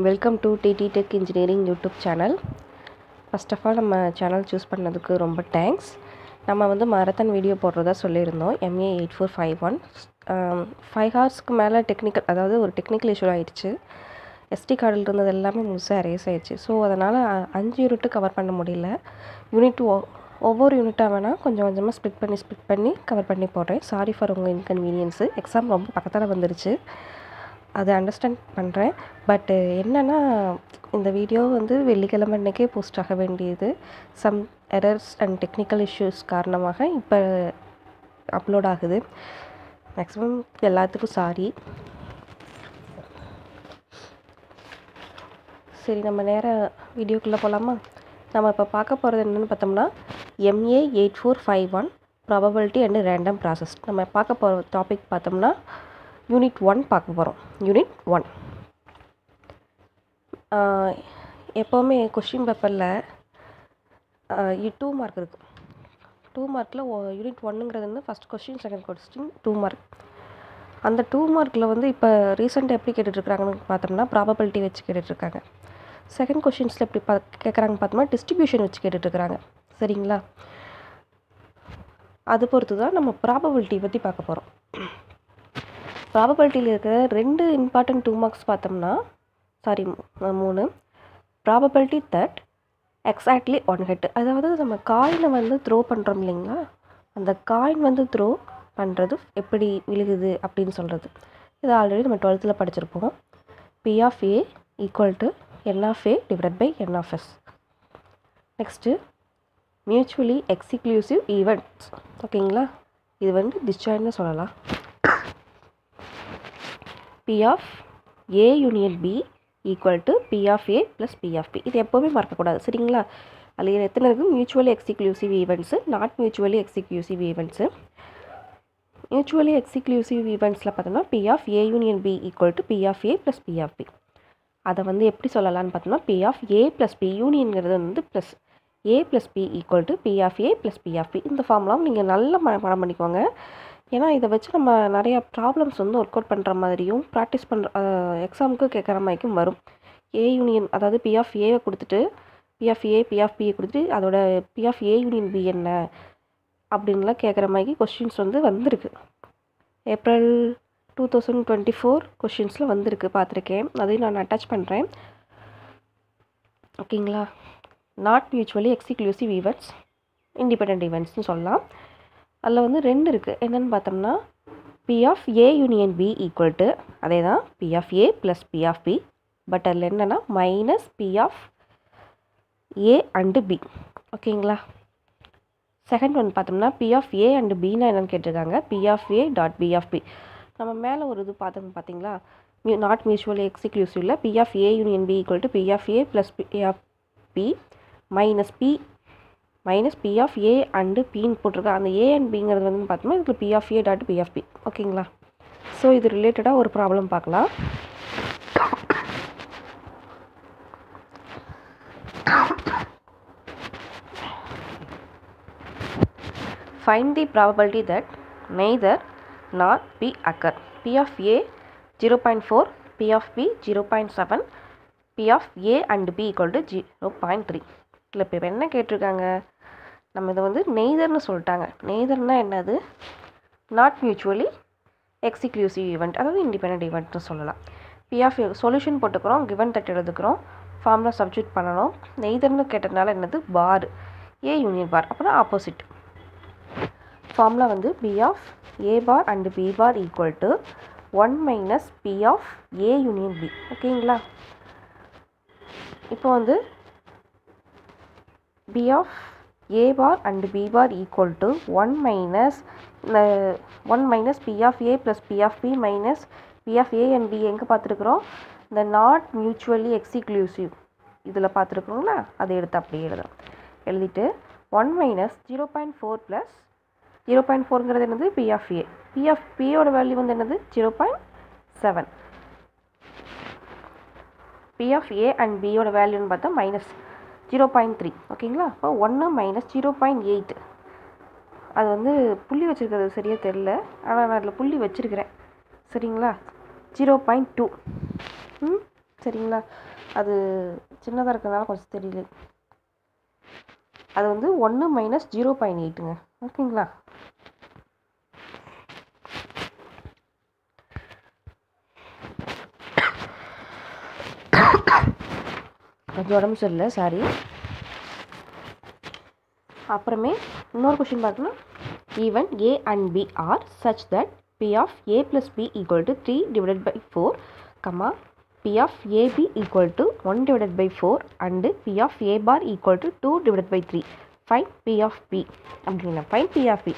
Welcome to DD tech engineering YouTube channel. First of all நம்ம channel choose பண்ணதுக்கு ரொம்ப thanks. நம்ம வந்து மாரத்தான் வீடியோ போடுறதா சொல்லியிருந்தோம். MA8451 5 ஹவர்ஸ்க்கு மேலே ஒரு டெக்னிக்கல் இஷ்யூ ஆகிடுச்சு. SD கார்டில் இருந்தது எல்லாமே முழுசாக அரேஸ் ஆகிடுச்சு. ஸோ அதனால் 5 யூனிட்டு கவர் பண்ண முடியல. ஒவ்வொரு யூனிட்டாக வேணால் கொஞ்சம் கொஞ்சமாக ஸ்ப்ளிட் பண்ணி கவர் பண்ணி போடுறேன். சாரி ஃபார் உங்கள் இன்கன்வீனியன்ஸு. எக்ஸாம் ரொம்ப பக்கத்தில் வந்துருச்சு, அதை அண்டர்ஸ்டாண்ட் பண்ணுறேன். பட் என்னென்னா, இந்த வீடியோ வந்து வெள்ளிக்கிழமை அன்றைக்கே போஸ்ட் ஆக வேண்டியது. Some errors and technical issues காரணமாக இப்போ அப்லோட் ஆகுது. மேக்ஸிமம் எல்லாத்துக்கும் சாரி. சரி, நம்ம நேராக வீடியோக்குள்ளே போகலாமா? நம்ம இப்போ பார்க்க போகிறது என்னென்னு பார்த்தோம்னா, MA8451 probability and random process. நம்ம பார்க்க போகிற டாபிக் பார்த்தோம்னா யூனிட் 1 பார்க்க போகிறோம். யூனிட் 1 எப்போவுமே கொஷின் பேப்பரில் 2 மார்க் இருக்குது. 2 மார்க்கில் யூனிட் 1ங்கிறது வந்து first question, second question 2 mark. அந்த 2 மார்க்கில் வந்து இப்போ ரீசெண்டாக எப்படி கேட்டுட்ருக்காங்கன்னு பார்த்தோம்னா ப்ராபபிலிட்டி வச்சு கேட்டுட்ருக்காங்க. செகண்ட் கொஷின்ஸில் எப்படி கேட்குறாங்க பார்த்தோம்னா டிஸ்ட்ரிபியூஷன் வச்சு கேட்டுட்ருக்குறாங்க. சரிங்களா? அது பொறுத்து தான் நம்ம ப்ராபபிலிட்டி பற்றி பார்க்க போகிறோம். ப்ராபபிலிட்டியில் இருக்கிற 2 இம்பார்ட்டன்ட் 2 மார்க்ஸ் பார்த்தோம்னா 3 probability that exactly one hit. அதாவது நம்ம காயினை வந்து த்ரோ பண்ணுறோம் இல்லைங்களா, அந்த காயின் வந்து த்ரோ பண்ணுறது எப்படி விழுகுது அப்படின்னு சொல்கிறது. இது ஆல்ரெடி நம்ம 12th படிச்சிருப்போம். P of A equal to N of A divide by N of S. Next mutually exclusive events. ஓகேங்களா? இது வந்து டிஸ்ஜாயின்னு சொல்லலாம். P of A union B equal to P of A plus P of B. இது எப்போவுமே மறக்கக்கூடாது. சரிங்களா? அதில் எத்தனை இருக்குது? Mutually exclusive events, not mutually exclusive events. Mutually exclusive ஈவெண்ட்ஸில் பார்த்தோம்னா P of A union B equal to P of A plus P of B. அதை வந்து எப்படி சொல்லலான்னு பார்த்தோம்னா P of A plus B யூனியன்கிறது வந்து plus A plus B equal to P of A plus P of B. இந்த ஃபார்முலாவும் நீங்கள் நல்லா மனம் பண்ணிக்கோங்க. ஏன்னா இதை வச்சு நம்ம நிறையா ப்ராப்ளம்ஸ் வந்து ஒர்க் அவுட் பண்ணுற மாதிரியும் ப்ராக்டிஸ் பண்ணுற எக்ஸாமுக்கு கேட்குற மாதிரிக்கும் வரும். A யூனியன், அதாவது P of Aவை கொடுத்துட்டு P of A P of Bயை கொடுத்துட்டு அதோட P of A union B என்ன அப்படின்லாம் கேட்குற மாதிரி கொஷின்ஸ் வந்து வந்திருக்கு. ஏப்ரல் 2024 கொஷின்ஸில் வந்திருக்கு, பார்த்துருக்கேன். அதையும் நான் அட்டாச் பண்ணுறேன். ஓகேங்களா? Not mutually exclusive events, independent ஈவெண்ட்ஸ்னு சொல்லலாம். அதில் வந்து 2 இருக்குது. என்னென்னு பார்த்தோம்னா P of A union B equal to அதே தான் P of A plus P of B. But அதில் என்னென்னா minus P of A and B. ஓகேங்களா? செகண்ட் ஒன் பார்த்தோம்னா P of A அண்டு Bனா என்னென்னு கேட்டிருக்காங்க. P of A dot B of B. நம்ம மேலே ஒரு இது பார்த்தீங்களா, நாட் மியூச்சுவலி எக்ஸ்க்ளூசிவ்ல P of A union B equal to P of A plus P of B minus P of A and Pன்னு போட்டிருக்கேன். அந்த A அண்ட் Bங்கிறது வந்து பார்த்தோம்னா இதுக்கு P of A dot B of B. ஓகேங்களா? ஸோ இது ரிலேட்டடாக ஒரு ப்ராப்ளம் பார்க்கலாம். Find the probability that neither nor B occur. P of A 0.4, P of B 0.7, P of A and B equal to 0.3. இல்லை இப்போ என்ன கேட்டிருக்காங்க, நம்ம இதை வந்து நெய்தர்னு சொல்லிட்டாங்க. நெய்தர்னால் என்னது? நாட் மியூச்சுவலி எக்ஸ்க்ளூசிவ் ஈவெண்ட், அதாவது இண்டிபெண்ட் ஈவெண்ட்னு சொல்லலாம். P of A சொல்யூஷன் போட்டுக்கிறோம், கிவன் தட் எழுதுக்கிறோம், ஃபார்முலா சப்ஸ்டிட்யூட் பண்ணணும். நெய்தர்னு கேட்டதுனால என்னது? பார், A யூனியன் பார், அப்புறம் ஆப்போசிட். ஃபார்முலா வந்து P of A bar and B bar equal to 1 minus P of A union B. ஓகேங்களா? இப்போ வந்து P of A bar and B bar equal to 1 minus P of A plus P of B minus P of A and B எங்கே பார்த்துருக்குறோம்? இந்த not mutually exclusive இதில் பார்த்துருக்குறோங்களா, அதை எடுத்து அப்படியே எழுதிட்டு 1 minus 0.4 plus 0.4ங்கிறது என்னது? P of A. P of Bயோட வேல்யூ வந்து என்னது? 0.7. P of A அண்ட் Bயோட வேல்யூன்னு பார்த்தா மைனஸ் 0.3. ஓகேங்களா? அப்போ 1 மைனஸ் 0.8. அது வந்து புள்ளி வச்சுருக்கிறது சரியாக தெரில, ஆனால் நான் அதில் புள்ளி வச்சுருக்கிறேன். சரிங்களா? 0.2. சரிங்களா? அது சின்னதாக இருக்கிறதுனால கொஞ்சம் தெரியல. அது வந்து 1 மைனஸ் 0.8ங்க. ஓகேங்களா? கொஞ்சம் உடம்பு சரியில்லை, சாரி. அப்புறமே இன்னொரு கொஷின் பார்த்தோம்னா, even A and B are such that P of A plus B equal to 3 divided by 4, comma P of AB equal to 1 divided by 4 and P of A bar equal to 2 divided by 3. Find P of P அப்படின்னா find P of P.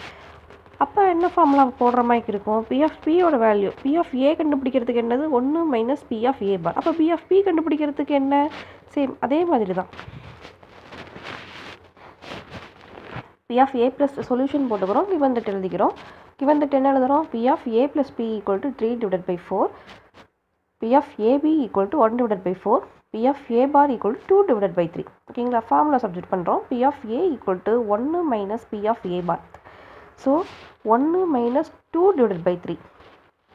அப்போ என்ன formula போடுற மாதிரி இருக்கும்? P of Pயோட value P of A கண்டுபிடிக்கிறதுக்கு என்னது 1 minus P of A bar. அப்போ P of P கண்டுபிடிக்கிறதுக்கு என்ன? சேம் அதே மாதிரி தான். P of A plus solution போட்டுக்கிறோம், given that எழுதிக்கிறோம். given that என்ன எழுதுகிறோம்? P of A plus P equal to 3 divided by 4, P of AB equal to 1 divided by 4, P of A bar equal to 2 divided by 3. ஓகேங்களா? Formula substitute பண்ணுறோம். P of A equal to 1 minus P of A bar. So 1 minus 2 divided by 3.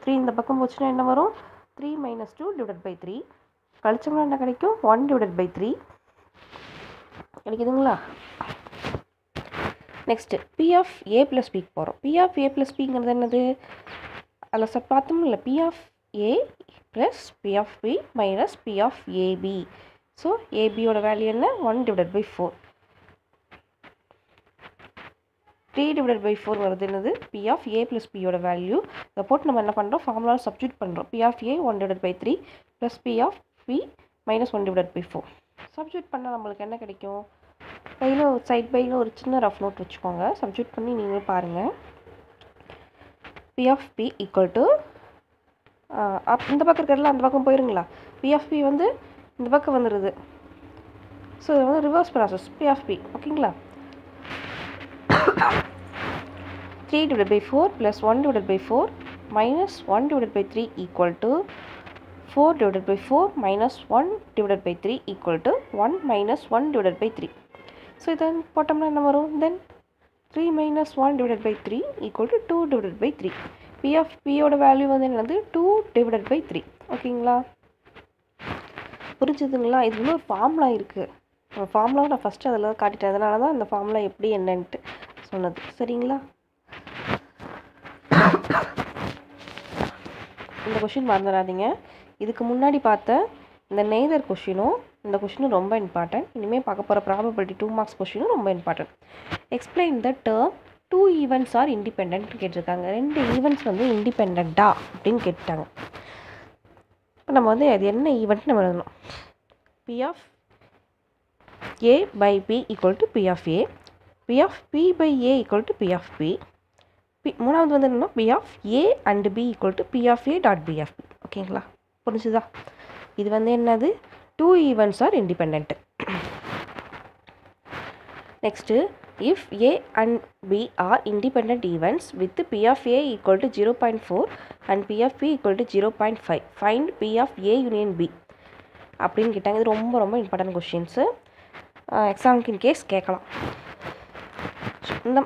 3 இந்த பக்கம் போச்சுன்னா என்ன வரும்? 3 minus 2 divided by 3. கழிச்சோம்னா என்ன கிடைக்கும்? 1 divided by 3 கிடைக்குதுங்களா? Next P of A plus P போகிறோம். P of A plus Pங்கிறது என்னது? அதில் பார்த்தோம்ல, இல்லை P of A plus P of P minus P of AB. So ABயோட வேல்யூ என்ன? 1 divided by 4. 3 divided by 4 வருது என்னது? P of A plus Pயோட வேல்யூ. இதை போட்டு நம்ம என்ன பண்ணுறோம்? ஃபார்முலா சப்ஸ்டியூட் பண்ணுறோம். P of A 1 divided by 3 plus P of P minus 1 divided by 4. Substitute பண்ணால் நம்மளுக்கு என்ன கிடைக்கும்? கையில் சைட் பையில் ஒரு சின்ன ரஃப் நோட் வச்சுக்கோங்க. சப்ஸ்டியூட் பண்ணி நீங்களே பாருங்கள். P of P equal to இந்த பக்கம் இருக்கிறதுல அந்த பக்கம் போயிருங்களா? P of P வந்து இந்த பக்கம் வந்துடுது. ஸோ இது வந்து reverse process. P of P ஓகேங்களா? 3 divided by 4 plus 1 divided by 4 minus 1 divided by 3 equal to 4 divided by 4 minus 1 divided by 3 equal to 1 minus 1 divided by 3. So இதை போட்டோம்னா என்ன வரும்? தென் 3 minus 1 divided by 3 equal to 2 divided by 3. P of Pயோட value வந்து என்னது? 2 divided by 3. ஓகேங்களா? புரிஞ்சுதுங்களா? இது வந்து ஒரு ஃபார்முலா இருக்குது. அந்த ஃபார்முலாவை நான் ஃபஸ்ட்டு அதில் காட்டிட்டேன். அதனால தான் அந்த ஃபார்முலா எப்படி என்னன்ட்டு சொன்னது. சரிங்களா? இந்த கொஷின் மறந்துடாதீங்க. இதுக்கு முன்னாடி பார்த்த இந்த நெய்தர் கொஷினும் இந்த கொஷினும் ரொம்ப இம்பார்ட்டன்ட். இனிமேல் பார்க்க போகிற ப்ராபபிலிட்டி 2 மார்க்ஸ் கொஷினும் ரொம்ப important. Explain the term 2 events R independent கேட்டிருக்காங்க. 2 ஈவெண்ட்ஸ் வந்து இண்டிபெண்டா அப்படின்னு கேட்டுட்டாங்க. இப்போ நம்ம வந்து அது என்ன ஈவெண்ட் நம்ம எழுதணும். P of A by P equal to P of A, P of P by A equal to P of P. மூணாவது வந்து என்னன்னா P of A and B equal to P of A dot B of P. ஓகேங்களா? புரிஞ்சுதா? இது வந்து என்னது? 2 events R independent. Next, if A and B are independent events with P of A equal to 0.4 and P of P equal to 0.5, find P of A union B அப்படின்னு கேட்டாங்க. இது ரொம்ப ரொம்ப இம்பார்ட்டன்ட் கொஷின்ஸு. எக்ஸாமுக்கு in case கேட்கலாம். இந்த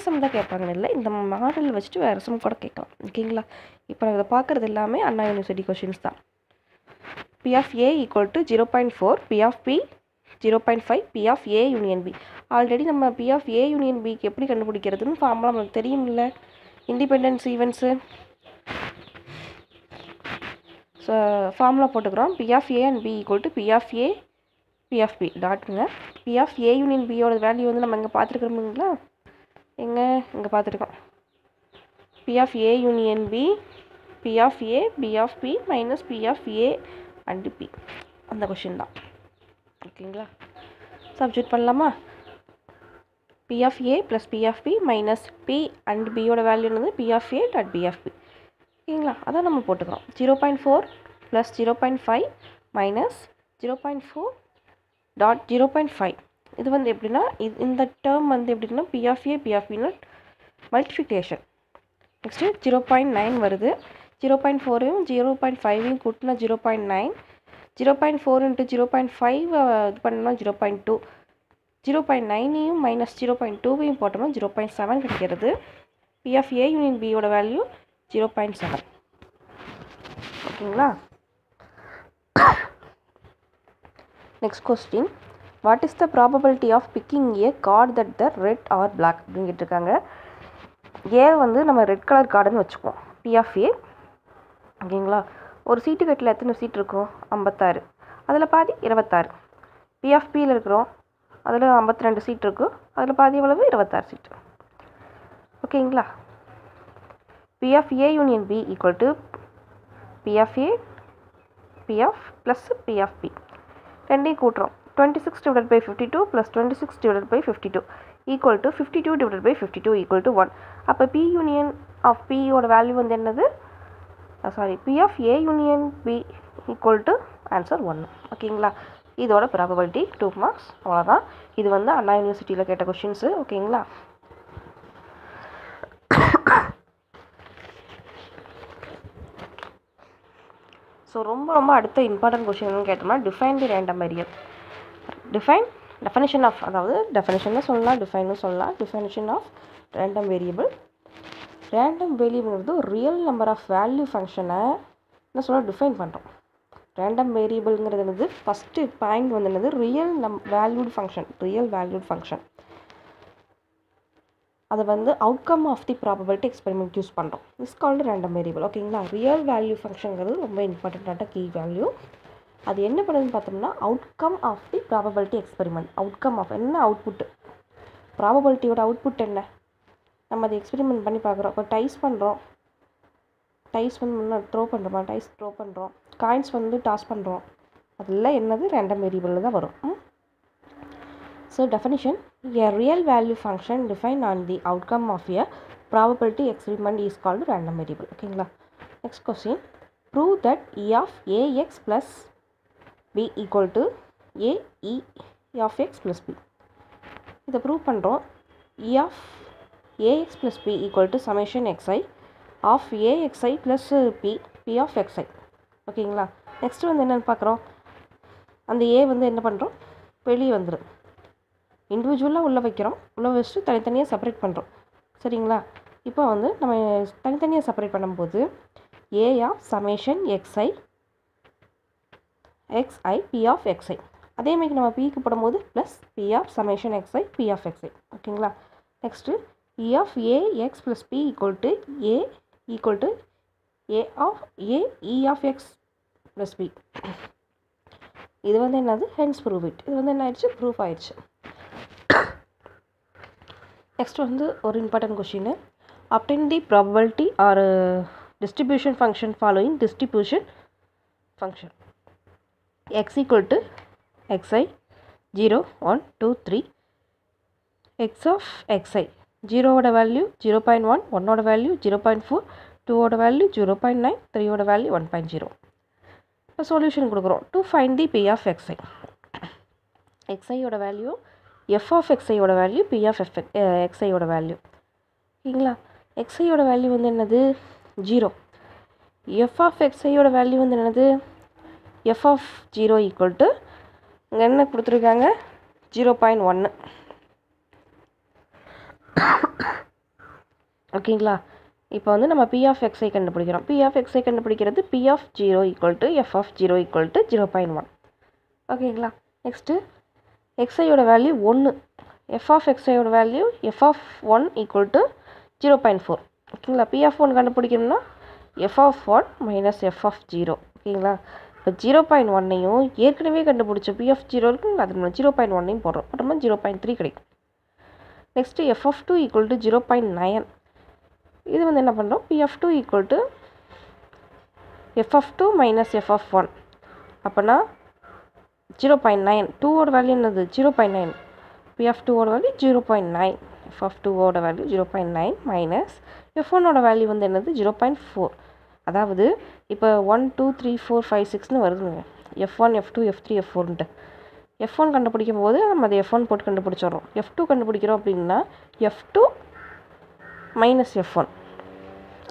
some தான் கேட்பாங்கன்னு இல்லை, இந்த மாடல் வச்சுட்டு வேறு சம் கூட கேட்கலாம். ஓகேங்களா? இப்போ நம்ம இதை பார்க்குறது எல்லாமே அண்ணா யூனிவர்சிட்டி கொஷின்ஸ் தான். P of A equal to 0.4, P of P 0.5, P of A union B. Already நம்ம P of A union Bக்கு எப்படி கண்டுபிடிக்கிறதுன்னு ஃபார்முலா நமக்கு தெரியும்ல, இண்டிபெண்டன்ஸ் ஈவெண்ட்ஸு. ஸோ ஃபார்முலா போட்டுக்கிறோம். P of A and B equal to P of A P of P டாட்டுங்க. P of A union Bயோட value வந்து நம்ம இங்கே பார்த்துருக்குறோமுங்களா? இங்கே பார்த்துருக்கோம். P of A union B, P of A, B of P minus P of A and P. அந்த question தான். ஓகேங்களா? சப்ஸ்டியூட் பண்ணலாமா? P of A plus P of P minus P and Bயோட வேல்யூ என்னது? P of A dot B of P. ஓகேங்களா? அதான் நம்ம போட்டுக்கிறோம். 0.4 plus 0.5 minus 0.4 dot 0.5. இது வந்து எப்படின்னா இந்த டேர்ம் வந்து எப்படின்னா P of A P of P multiplication. Next 0.9 வருது. 0.4ஐயும் 0.5ஐயும் கூட்டினா 0.9. 0.4 into 0.5 இது பண்ணோம்னா 0.2. 0.9ஐயும் மைனஸ் 0.2ஐயும் போட்டோம்னா 0.7 கிடைக்கிறது. P of A union Bயோட வேல்யூ 0.7. ஓகேங்களா? Next question, what is the probability of picking a card that the red or black அப்படின்னு கேட்டிருக்காங்க. ஏ வந்து நம்ம ரெட் கலர் கார்டுன்னு வச்சுக்குவோம், பி ஆஃப் ஏ. ஓகேங்களா, ஒரு சீட்டு கட்டில் எத்தனை சீட் இருக்கும்? 56. அதில் பாதி 26. பி ஆஃப் பியில் இருக்கிறோம், அதில் 52 சீட் இருக்கும், அதில் பாதி எவ்வளவு? 26 சீட். ஓகேங்களா, P of A union P equal to P of A P of plus B of P. ரெண்டையும் கூட்டுறோம். 26/52 plus 26/52 equal to 52/52 equal to 1. அப்போ பி யூனியன் ஆஃப் பியோட வேல்யூ வந்து என்னது? P of A union P equal to answer 1. ஓகேங்களா, இதோட probability 2 marks. அவ்வளோதான். இது வந்து அண்ணா யூனிவர்சிட்டியில் கேட்ட கொஷின்ஸு. ஓகேங்களா, ஸோ ரொம்ப அடுத்த இம்பார்ட்டன்ட் கொஷின் கேட்டோம்னா, define the random variable. Definition of, அதாவது டெஃபனிஷன்னு சொல்லலாம், டிஃபைன்னு சொல்லலாம். Definition of random variable. Random வேரியபிள்ங்கிறது ஒரு ரியல் நம்பர் ஆஃப் வேல்யூ ஃபங்க்ஷனை என்ன சொல்ல டிஃபைன் பண்ணுறோம். ரேண்டம் வேரியபிள்ங்கிறது என்னது? ஃபஸ்ட்டு பாயிண்ட் வந்து என்னது? Real valued function. அதை வந்து outcome of the probability experiment use பண்ணுறோம். Is called random variable. ஓகேங்களா, ரியல் வேல்யூ ஃபங்க்ஷனுங்கிறது ரொம்ப இம்பார்ட்டண்ட்டான கீ வேல்யூ. அது என்ன பண்ணுதுன்னு பார்த்தோம்னா, outcome of the probability experiment. Outcome of என்ன? அவுட்புட்டு. ப்ராபபிலிட்டியோட அவுட்புட் என்ன? நம்ம அதை எக்ஸ்பெரிமெண்ட் பண்ணி பார்க்குறோம். இப்போ டைஸ் பண்ணுறோம், டைஸ் வந்து முன்னே த்ரோ பண்ணுறோம், காயின்ஸ் வந்து டாஸ் பண்ணுறோம். அதெல்லாம் என்னது? ரேண்டம் வேரியபிளில் தான் வரும். So definition, a real value function defined on the outcome of a probability experiment is called random variable. ஓகேங்களா, next question, prove that e of ax plus b equal to a e of x plus b. இதை prove பண்ணுறோம். e of ax plus b equal to summation xi of axi plus p of xi. ஓகேங்களா, next வந்து என்னென்னு பார்க்குறோம். அந்த a வந்து என்ன பண்ணுறோம்? வெளியே வந்துடும். இண்டிவிஜுவலாக உள்ளே வைக்கிறோம், உள்ளே வச்சுட்டு தனித்தனியாக செப்பரேட் பண்ணுறோம். சரிங்களா, இப்போ வந்து நம்ம தனித்தனியாக செப்பரேட் பண்ணும்போது a of summation xi b of xi, அதேமாதிரி நம்ம பிக்கு போடும்போது plus B of summation xi b of xi. ஓகேங்களா, next e of a x plus b equal to a of e of x plus b. இது வந்து என்னது? Hence prove it. இது வந்து என்ன ஆயிடுச்சு? ப்ரூஃப் ஆயிடுச்சு. நெக்ஸ்ட் வந்து ஒரு important question, obtain the probability or distribution function following distribution function. X equal to xi 0 1 2 3, x of xi 0ஓட வேல்யூ 0.1, 1ஓட வேல்யூ 0.4, 2ஓட வேல்யூ 0.9, 3ஓட வேல்யூ 1.0. இப்போ சொல்யூஷன் கொடுக்குறோம். To find the P of xi. xiயோட வேல்யூ, f ஆஃப் xiயோட value, p of xiயோட value. ஓகேங்களா, xiயோட வேல்யூ வந்து என்னது? 0. f ஆஃப் xiயோட வேல்யூ வந்து என்னது? f ஆஃப் 0 ஈக்குவல் டு இங்கே என்ன கொடுத்துருக்காங்க? 0.1. ஓகேங்களா, இப்போ வந்து நம்ம p ஆஃப் xi கண்டுபிடிக்கிறோம். p ஆஃப் xi கண்டுபிடிக்கிறது p of 0 equal to f of 0 equal to 0.1. ஓகேங்களா, நெக்ஸ்ட்டு xiயோட வேல்யூ 1, f ஆஃப் xiயோட value f of 1 equal to 0.4. ஓகேங்களா, p ஆஃப் 1 கண்டுபிடிக்கணும்னா f of 1 minus f of 0. ஓகேங்களா, இப்போ 0.1ஐயும் ஏற்கனவே கண்டுபிடிச்ச p ஆஃப் 0 இருக்குங்களா, அது நம்ம 0.1ஐயும் போடுறோம். அப்புறமா 0.3 கிடைக்கும். Next f of 2 equal to 0.9. இது வந்து என்ன பண்ணுறோம்? p of 2 equal to f of 2 minus f of 1. அப்போனா 0.9. 2ஓட வேல்யூ என்னது? 0.9. p ஆஃப் 2ஓட வேல்யூ 0.9. f ஆஃப் 2ஓட வேல்யூ 0.9 மைனஸ் f1ஓட வேல்யூ வந்து என்னது? 0.4. அதாவது இப்போ 1 2 3 4 5 6ன்னு வருதுங்க. f1 f2 f3 f4ன்ட்டு. f1 கண்டுபிடிக்கும் போது நம்ம அதை f1 போட்டு கண்டுபிடிச்சிடுறோம். f2 கண்டுபிடிக்கிறோம் அப்படின்னா f2 மைனஸ் f1,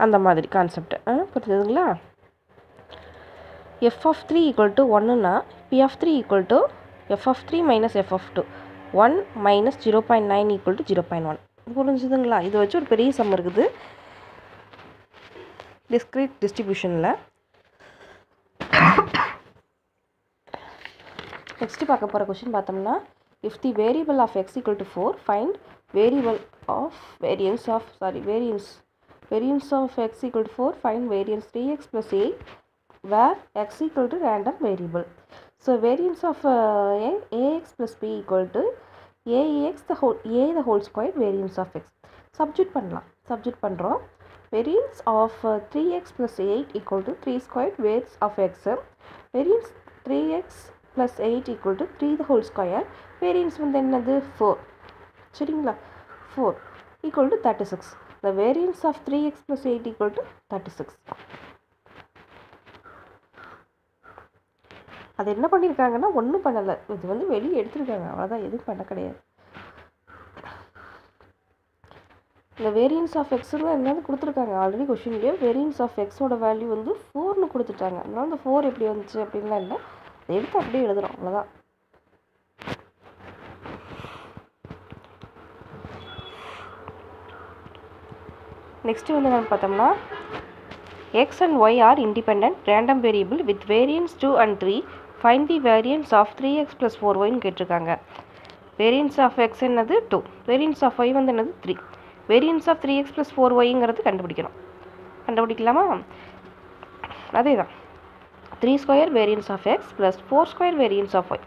அந்த மாதிரி கான்செப்ட். புரிஞ்சுதுங்களா? f ஆஃப் 3 ஈக்குவல் டு 1னா p of 3 equal to f of 3 minus f of 2, 1 minus 0.9 equal to 0.1. புரிஞ்சுதுங்களா? இது வச்சு ஒரு பெரிய சம் இருக்குது டிஸ்க்ரீட் டிஸ்ட்ரிபியூஷனில். நெக்ஸ்ட் பார்க்க போகிற கொஷின் பார்த்தோம்னா if the variable of x equal to 4 find variance of x equal to 4 find variance 3x plus 8 where x equal to random variable. So variance of ax plus b equal to ax the whole square variance of x. Substitute பண்ணுறோம். Variance of 3x plus 8 equal to 3 square variance of x. Variance 3x plus 8 equal to 3 the whole square. Variance வந்து என்னது 4. சரிங்களா 4 equal to 36. The variance of 3x plus 8 equal to 36. அது என்ன பண்ணியிருக்காங்கன்னா ஒன்றும் பண்ணலை, இது வந்து வெளியே எடுத்துருக்காங்க, அவ்வளோதான், எதுவும் பண்ண கிடையாது. இந்த வேரியன்ஸ் ஆஃப் எக்ஸுன்னு என்னது கொடுத்துருக்காங்க ஆல்ரெடி கொஷின்லேயே. வேரியன்ஸ் ஆஃப் எக்ஸோட வேல்யூ வந்து 4ன்னு கொடுத்துட்டாங்க. அதனால அந்த 4 எப்படி வந்துச்சு அப்படின்லாம் இல்லை, அதை எடுத்து அப்படியே எழுதுகிறோம், அவ்வளோதான். நெக்ஸ்ட்டு வந்து என்னென்னு பார்த்தோம்னா x and y are independent random variable with variance 2 and 3. Find the variance of 3x plus 4yன்னு கேட்டிருக்காங்க. வேரியன்ஸ் ஆஃப் எக்ஸ் என்னது 2, வேரியன்ஸ் ஆஃப் y வந்து என்னது 3. வேரியன்ஸ் ஆஃப் 3x plus 4yங்கிறது கண்டுபிடிக்கலாமா? அதே தான் 3 square variance of x plus 4 square variance of y.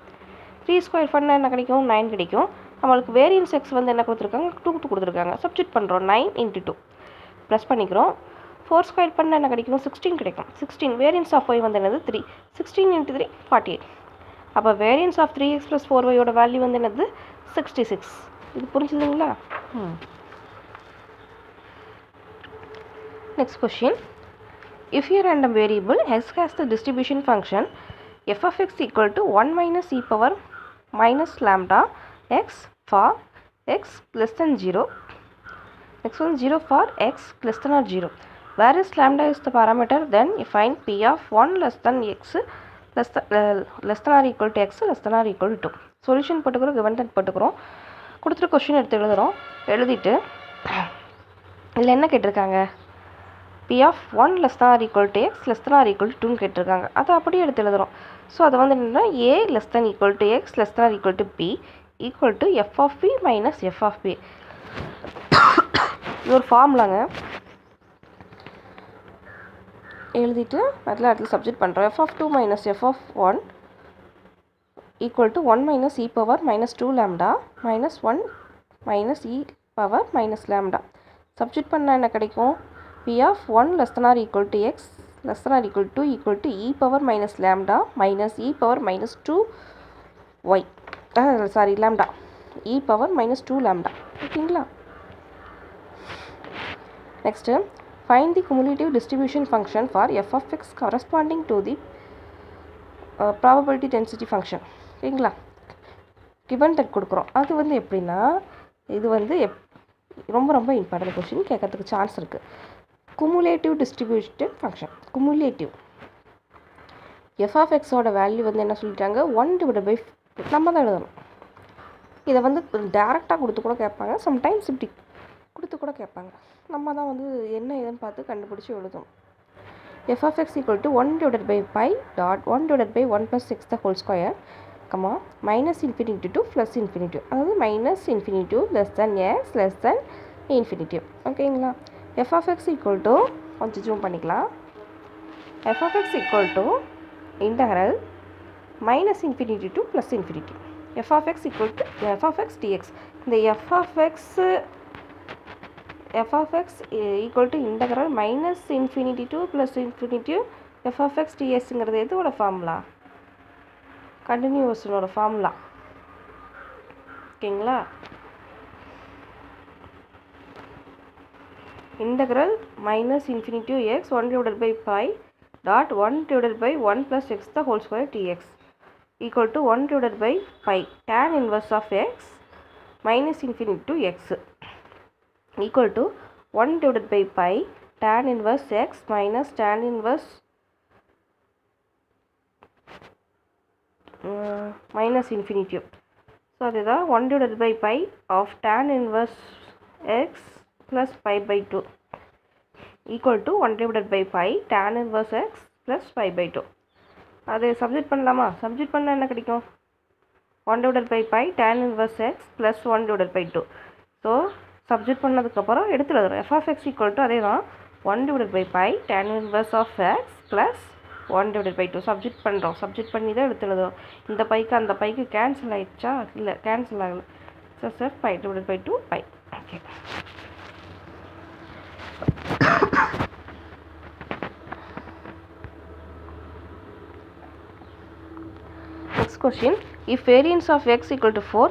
3 square பண்ணால் என்ன கிடைக்கும்? 9 கிடைக்கும். நம்மளுக்கு வேரியன்ஸ் எக்ஸ் வந்து என்ன கொடுத்துருக்காங்க? 2 கொடுத்துருக்காங்க. சப்ஸ்டிட் பண்ணுறோம். 9 × 2 ப்ளஸ் பண்ணிக்கிறோம். 4 ஸ்கொயர் பண்ணால் என்ன கிடைக்கும்? 16 கிடைக்கும். 16 வேரியன்ஸ் ஆஃப் ஒய் வந்து என்னது 3. 16 × 3 48. அப்போ வேரியன்ஸ் ஆஃப் 3x plus 4yயோட வேல்யூ வந்து என்னது 66. இது புரிஞ்சுதுங்களா? Next question. If a random variable x has the distribution function f of x equal to 1 minus e power minus lambda x for x less than 0. Next one 0 for x less than or 0. Where is lambda is the parameter, then you find p of 1 less than x less than or equal to x less than or equal to 2. Solution போட்டுக்கிறோம், given that போட்டுக்கிறோம். கொடுத்துட்டு question எடுத்து எழுதிட்டு இதில் என்ன கேட்டிருக்காங்க? p of 1 less than or equal to x less than or equal to 2 கேட்டிருக்காங்க. அதை அப்படியே எடுத்து எழுதுகிறோம். ஸோ அது வந்து என்னென்னா a less than equal to x less than or equal to p equal to f of p minus f of p. இது ஒரு ஃபார்முலாங்க. எழுதிட்டு அதில் சப்ஸ்டிட் பண்ணுறோம். f of 2 minus f of 1 equal to 1 minus e power minus 2 lambda minus 1 minus e power minus lambda. Substitute பண்ணால் என்ன கிடைக்கும்? p of 1 less than or equal to x less than or equal to 2 equal to e power minus lambda minus e power minus 2 y. lambda e power minus 2 lambda. ஓகேங்களா? Next, find the cumulative distribution function for f of x corresponding to the probability density function. ஓகேங்களா? given that கொடுக்குறோம். அது வந்து எப்படின்னா இது வந்து ரொம்ப important question, கேட்கறதுக்கு சான்ஸ் இருக்குது. cumulative distribution function. cumulative f of x ஓட வேல்யூ வந்து என்ன சொல்லிட்டாங்க? 1 divided by நம்ம தான் எழுதணும். இதை வந்து டேரெக்டாக கொடுத்து கூட கேட்பாங்க, சம்டைம்ஸ் இப்படி கொடுத்து கூட கேட்பாங்க. நம்ம தான் வந்து என்ன ஏதுன்னு பார்த்து கண்டுபிடிச்சி எழுதணும். f of x equal to 1 divided by pi dot 1 divided by 1 plus x the whole square, minus infinity to plus infinity. அதாவது minus infinity less than x less than infinity. ஓகேங்களா? f of x equal to கொஞ்சம் zoom பண்ணிக்கலாம். f of x equal to integral minus infinity to plus infinity. f of x equal to f of x dx. இந்த f of x equal to integral minus infinity to plus infinity f of x dxங்கிறது எதோட formula? கண்டினியூவஸோட formula. ஓகேங்களா? integral minus infinity to x 1 divided by pi dot 1 divided by 1 plus x the whole square dx equal to 1 divided by pi tan inverse of x minus infinity to x equal to 1 divided by pi tan inverse x minus tan inverse minus infinity. So அதுதான் 1 divided by pi of tan inverse x plus pi by 2 equal to 1 divided by pi tan inverse x plus pi by 2. அதை substitute பண்ணலாமா? Substitute பண்ணால் என்ன கிடைக்கும்? 1 divided by pi tan inverse x plus 1 divided by 2. So subject பண்ணதுக்கப்புறம் எடுத்து எழுதுறோம். f of x equal to அதே தான் 1 divided by pi tan inverse of x plus 1 divided by 2. Subject பண்ணுறோம். சப்ஜெக்ட் பண்ணி தான் எடுத்து எழுதுறோம். இந்த பைக்கு அந்த பைக்கு கேன்சல் ஆகிடுச்சா? இல்லை கேன்சல் ஆகலை. So sir pi divided by 2 pi. Okay. Next question, if variance of x equal to 4,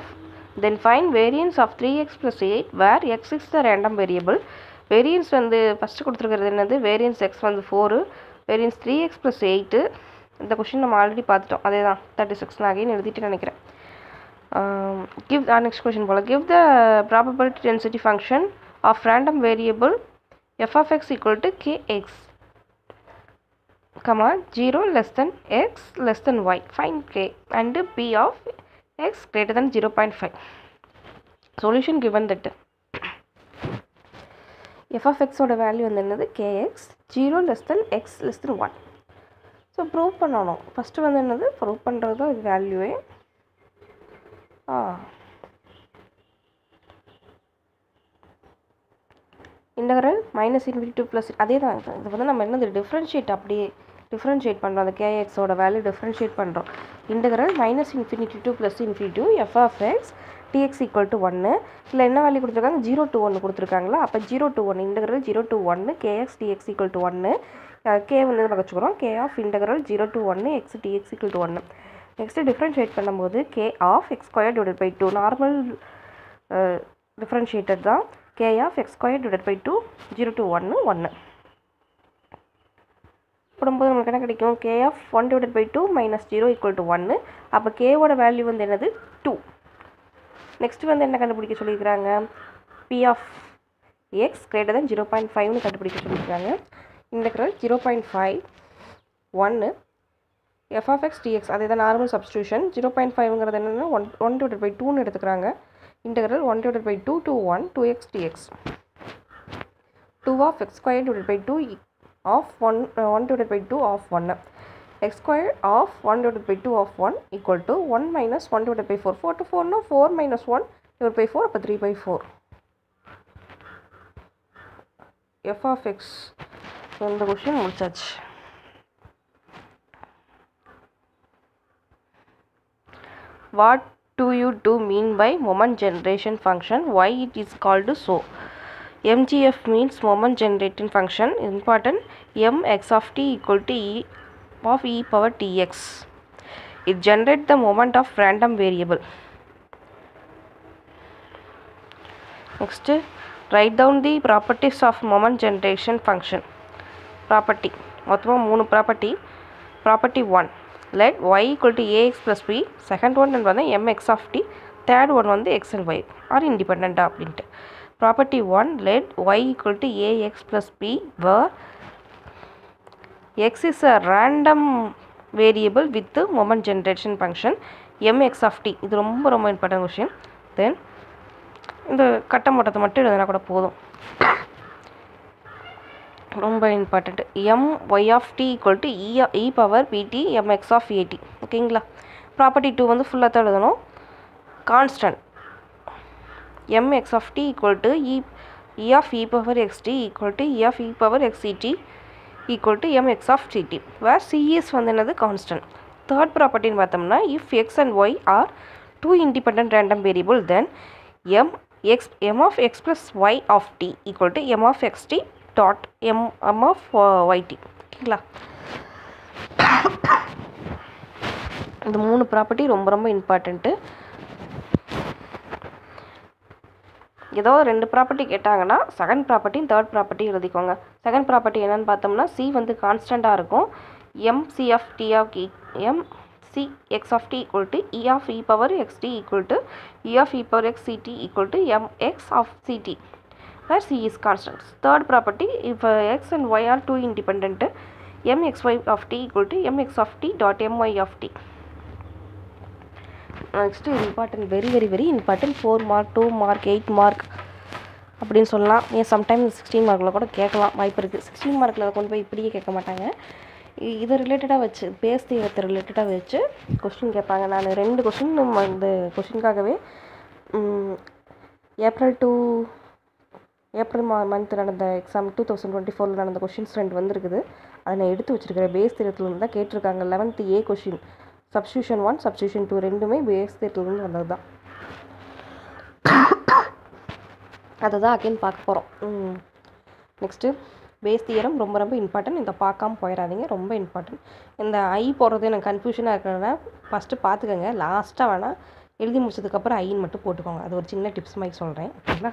then find variance of 3x plus 8 where x is the random variable. Variance வந்து first கொடுத்துருக்கிறது என்னது? variance x வந்து 4, variance 3x plus 8. இந்த question நம்ம already பார்த்துட்டோம். அதே தான் 36 நான் அகைன் எழுதிட்டு நினைக்கிறேன். Give next question போல. Give the probability density function of random variable f of x equal to kx. 0 less than x less than y. Find k and p of x greater than 0.5. Solution given that f of x oda value வந்து என்னது? kx 0 less than x less than 1. So prove பண்ணணும். First வந்து என்னது? Prove பண்ணுறது தான் இது வேல்யூவே. Integral -∞ to plus அதே தான். இது வந்து நம்ம என்னது? டிஃப்ரென்ஷியேட் அப்படியே டிஃப்ரென்ஷியேட் பண்ணுறோம். அந்த கேஎக்ஸோட வேல்யூ டிஃப்ரென்ஷியேட் பண்ணுறோம். Integral -∞ to +∞ f of x dx equal to 1. இல்லை என்ன வேல்யூ கொடுத்துருக்காங்க? 0 to 1 கொடுத்துருக்காங்களா? அப்போ 0 to 1 integral 0 to 1 kx dx equal to 1. k வந்து நம்ம வச்சுக்கிறோம். k of integral 0 to 1 x dx equal to 1. Next differentiate பண்ணும்போது k of x squared divided by 2 normal differentiated தான். k of x squared divided by 2 0 to 1 1. போடும்போது நமக்கு என்ன கிடைக்கும்? k of 1 divided by 2 minus 0 equal to 1. அப்போ k ஓட value வந்து என்னது? 2. நெக்ஸ்ட் வந்து என்ன கண்டுபிடிக்க சொல்லியிருக்கிறாங்க? p of x greater than 0.5 கண்டுபிடிக்க சொல்லியிருக்காங்க. Integral 0.5 1 f of x dx அதே தான் நார்மல் சப்ஸ்டியூஷன். 0.5ங்கிறது என்னென்னா 1 divided by 2ன்னு எடுத்துக்கிறாங்க. Integral 1 divided by 2 to 1 2x dx 2 of x squared divided by 2 of 1 divided by 2 of 1 x squared of 1 divided by 2 of 1 equal to 1 minus 1 divided by 4. 4 to 4 no 4 minus 1 divided by 4 அப்போ 3 by 4. f of x இந்த question முடிச்சாச்சு. What do you mean by moment generation function? Why it is called so? MGF means moment generating function. Important. mx of t equal to e of e power tx. It generates the moment of random variable. Next, write down the properties of moment generation function. Property. மொத்தமாக 3 property. Property 1, let y equal to ax plus b. Second one வந்து mx of t. Third one வந்து x and y R இண்டிபெண்ட்டாக அப்படின்ட்டு. Property 1, let y equal to ax plus b where x is a random variable with the moment generation function mx of t. இது ரொம்ப ரொம்ப important question. தென் இந்த கட்ட மட்டத்தை மட்டும் எழுதினா கூட போதும். ரொம்ப important. my of t equal to e power pt mx of at. ஓகேங்களா? ப்ராப்பர்ட்டி 2 வந்து ஃபுல்லாக தான் எழுதணும். Constant mx of t equal to e of e power xt equal to e of e power xct equal to mx of ct where c is வந்து என்னது? Constant. Third ப்ராப்பர்ட்டின்னு பார்த்தோம்னா if x and y are two independent random variable then m of x plus y of t equal to m of xt dot m of yt. ஓகேங்களா? இந்த 3 property ரொம்ப ரொம்ப important. ஏதோ 2 property கேட்டாங்கன்னா second ப்ராப்பர்ட்டியும் third property எழுதிக்கோங்க. Second property என்னென்னு பார்த்தோம்னா c வந்து கான்ஸ்டண்ட்டாக இருக்கும். mc of t of mc x of t equal to e of e power xt equal to e of e power xct equal to mx of ct where c is constant. Third property, if x and y are two independent, mxy of t equal to mx of t dot my of t. Next important, very important. 4 mark 2 mark 8 mark அப்படின்னு சொல்லலாம். ஏன் sometimes 16 மார்க்கில் கூட கேட்கலாம் வாய்ப்பு இருக்குது. 16 மார்க்கில் கொண்டு போய் இப்படியே கேட்க மாட்டாங்க. இதை ரிலேட்டடாக வச்சு பேஸ் தியரத்தை ரிலேட்டடாக வச்சு கொஸ்டின் கேட்பாங்க. நான் 2 கொஸ்டின் இந்த கொஸ்டினுக்காகவே ஏப்ரல் மந்த் நடந்த எக்ஸாம் 2024 நடந்த கொஷின்ஸ் 2 வந்துருக்குது. அதை நான் எடுத்து வச்சுருக்கிறேன். பேஸ் தியரத்துலேருந்து தான் கேட்டிருக்காங்க. 11th A question substitution 1 substitution 2 ரெண்டுமே பேஸ் தியரத்துலேருந்து வந்தது தான். அதை தான் அகைன் பார்க்க போகிறோம். நெக்ஸ்ட்டு பேஸ் தியரம் ரொம்ப ரொம்ப இம்பார்ட்டன்ட். இந்த பார்க்காம போயிடாதீங்க, ரொம்ப இம்பார்ட்டன்ட். இந்த ஐ போடுறது எனக்கு கன்ஃபியூஷனாக இருக்கிறதுனா ஃபஸ்ட்டு பார்த்துக்கோங்க. லாஸ்ட்டாக வேணால் எழுதி முடிச்சதுக்கப்புறம் ஐன்னு மட்டும் போட்டுக்கோங்க. அது ஒரு சின்ன டிப்ஸ் மாதிரி சொல்கிறேன். ஓகேங்களா?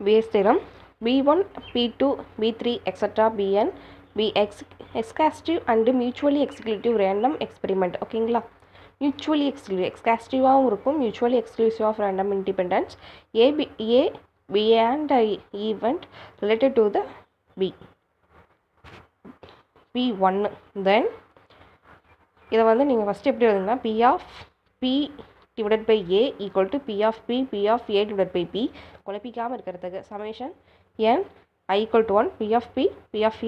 Bayes theorem B1 P2 B3 etc. Bn Bx exhaustive and mutually exclusive random experiment. ஓகேங்களா? மியூச்சுவலி எக்ஸ்க்ளூசிவ் எக்ஸ்காஸ்டிவாகவும் இருக்கும், mutually exclusive of random independence. B and event related to the P1. Then இதை வந்து நீங்கள் ஃபஸ்ட்டு எப்படி எழுதுங்கன்னா P of P divided by A equal to P of P A divided by P. குழப்பிக்காமல் இருக்கிறதுக்கு summation n I equal to 1 P of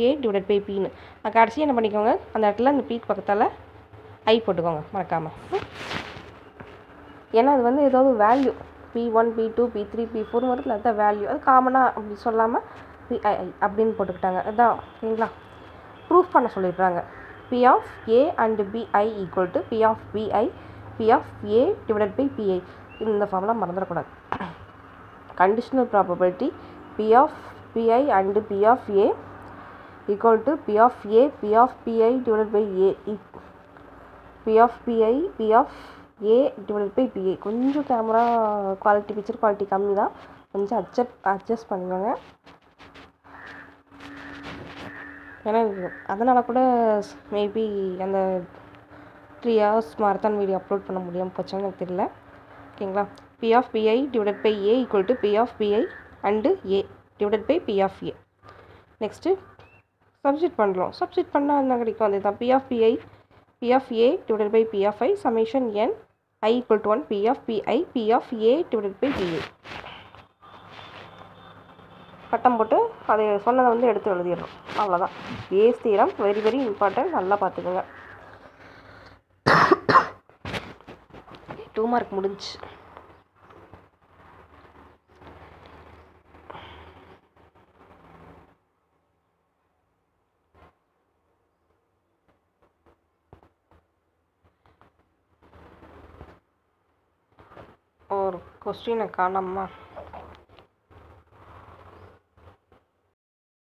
A divided by Pன்னு கடைசியாக என்ன பண்ணிக்கோங்க, அந்த இடத்துல அந்த P பக்கத்தால் I போட்டுக்கோங்க மறக்காமல். ஏன்னா அது வந்து ஏதாவது value P1 P2 P3 P4 வருதுல, அதுதான் வேல்யூ. அது காமனாக அப்படி சொல்லாமல் PI அப்படின்னு போட்டுக்கிட்டாங்க. அதுதான் ஓகேங்களா? ப்ரூஃப் பண்ண சொல்லிடுறாங்க. P of A and BI equal to P of BI P of A divided by PI. இந்த ஃபார்ம்லாம் மறந்துடக்கூடாது. Conditional probability P of PI and P of A equal to P of A P of PI divided by A P of PI P of A divided by PI. கொஞ்சம் camera quality picture quality கம்மி தான், கொஞ்சம் adjust பண்ணுவாங்க. ஏன்னா அதனால் கூட maybe அந்த 3 hours marathon video upload பண்ண முடியாமல் போச்சான்னு எனக்கு தெரியல. ஓகேங்களா? P of PI divided by A equal to P of PI and A divided by P of A. Next substitute பண்ணுறோம். சப்ஸ்டிட் பண்ணால் என்ன கிடைக்கும்? அதே தான் P of PI P of A divided by P of I summation n I equal to 1 P of PI P of A divided by PA. கட்டம் போட்டு அதை சொன்னதை வந்து எடுத்து எழுதிடணும். அவ்வளோதான். Base theorem very very important. நல்லா பார்த்துக்கோங்க. 2 மார்க் முடிஞ்சு. ஒரு கொஸ்டினை காணாமா?